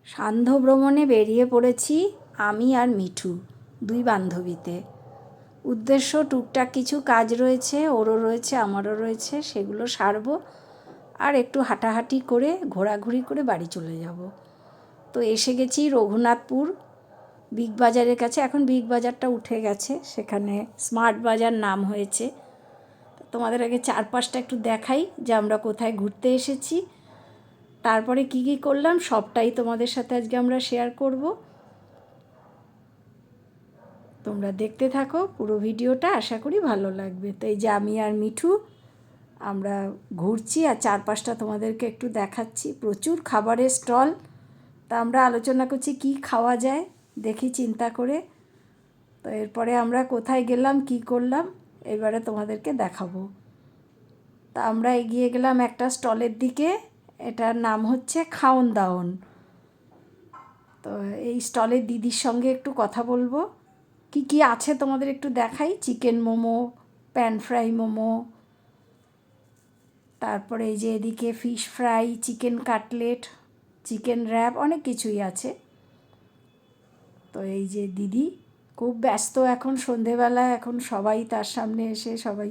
সান্ধ্য ভ্রমণে বেরিয়ে পড়েছি আমি আর মিঠু, দুই বান্ধবীতে। উদ্দেশ্য টুকটাক কিছু কাজ রয়েছে, ওরও রয়েছে আমারও রয়েছে, সেগুলো সারবো আর একটু হাঁটাহাঁটি করে ঘোরাঘুরি করে বাড়ি চলে যাব। তো এসে গেছি রঘুনাথপুর বিগ বাজারের কাছে। এখন বিগ বাজারটা উঠে গেছে, সেখানে স্মার্ট বাজার নাম হয়েছে। তোমাদের আগে চারপাশটা একটু দেখাই যে আমরা কোথায় ঘুরতে এসেছি, তারপরে কি কি করলাম সবটাই তোমাদের সাথে আজকে আমরা শেয়ার করব। তোমরা দেখতে থাকো পুরো ভিডিওটা, আশা করি ভালো লাগবে। তো এই যে আমি আর মিঠু আমরা ঘুরছি আর চারপাশটা তোমাদেরকে একটু দেখাচ্ছি। প্রচুর খাবারের স্টল, তা আমরা আলোচনা করছি কি খাওয়া যায়, দেখি চিন্তা করে। তো এরপরে আমরা কোথায় গেলাম কি করলাম এবারে তোমাদেরকে দেখাবো। তা আমরা এগিয়ে গেলাম একটা স্টলের দিকে, এটার নাম হচ্ছে খাওন দাওন। তো এই স্টলের দিদির সঙ্গে একটু কথা বলবো, কি কি আছে তোমাদের একটু দেখাই। Chicken momo, pan fry momo, তারপরে এই যে এদিকে fish fry, chicken cutlet, chicken rap, অনেক কিছুই আছে। তো এই যে দিদি খুব ব্যস্ত এখন, সন্ধেবেলা এখন সবাই তার সামনে এসে সবাই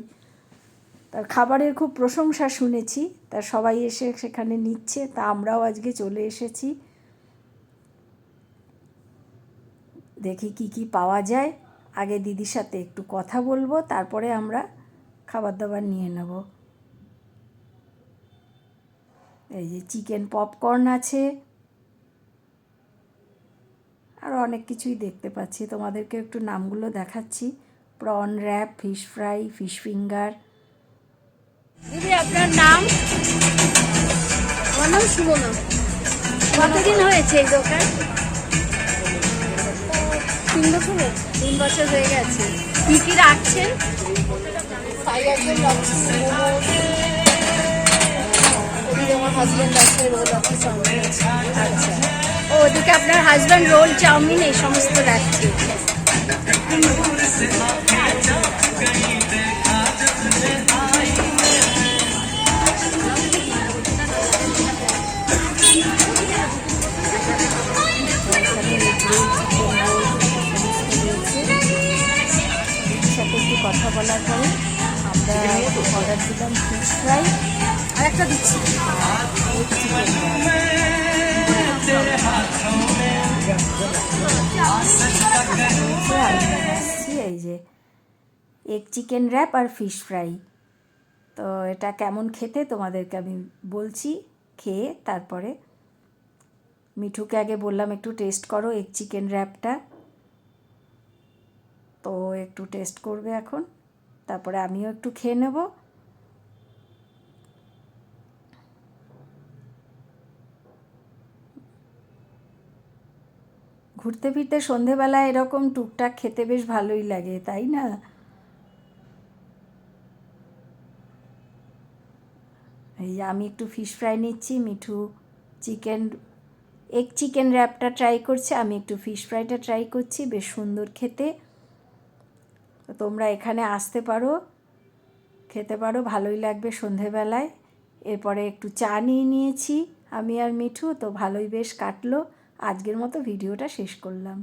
তার খাবারের খুব প্রশংসা শুনেছি, তার সবাই এসে সেখানে নিচ্ছে। তা আমরাও আজকে চলে এসেছি, দেখি কি কি পাওয়া যায়। আগে দিদির সাথে একটু কথা বলবো, তারপরে আমরা খাবার দাবার নিয়ে নেব। এই যে চিকেন পপকর্ন আছে, আর অনেক কিছুই দেখতে পাচ্ছি, তোমাদেরকে একটু নামগুলো দেখাচ্ছি। Prawn wrap, fish fry, fish finger. দিদি আপনার নাম? আমার নাম সুমনা। কতদিন হয়েছে এই দোকান? 3 বছর। 3 বছর হয়ে গেছে। কি কি রাখছেন? ফ্রাই আছে, লাচ্ছি, মোমো, ওদিকে আমার হাজব্যান্ড আছে, রোল আছে, চাউমিন আছে। আচ্ছা, ও ওদিকে আপনার হাজব্যান্ড রোল, চাউমিন এই সমস্ত রাখছে। সাথে একটু কথা বলার পরে আমরা অর্ডার দিলাম ফিশ ফ্রাই, আর একটা দিচ্ছি। এই যে এগ চিকেন র্যাপ আর ফিশ ফ্রাই। তো এটা কেমন খেতে তোমাদেরকে আমি বলছি, খেয়ে তারপরে। মিঠুকে আগে বললাম একটু টেস্ট করো এগ চিকেন র্যাপটা, তো একটু টেস্ট করবে এখন, তারপরে আমিও একটু খেয়ে নেব। ঘুরতে ফিরতে সন্ধেবেলায় এরকম টুকটাক খেতে বেশ ভালোই লাগে, তাই না? এই আমি একটু ফিশ ফ্রাই নিচ্ছি, মিঠু চিকেন এগ চিকেন র্যাপটা ট্রাই করছে, আমি একটু ফিশ ফ্রাইটা ট্রাই করছি। বেশ সুন্দর খেতে। তো তোমরা এখানে আসতে পারো, খেতে পারো, ভালোই লাগবে সন্ধেবেলায়। এরপরে একটু চা নিয়ে নিয়েছি আমি আর মিঠু, তো ভালোই বেশ কাটলো। আজকের মতো ভিডিওটা শেষ করলাম।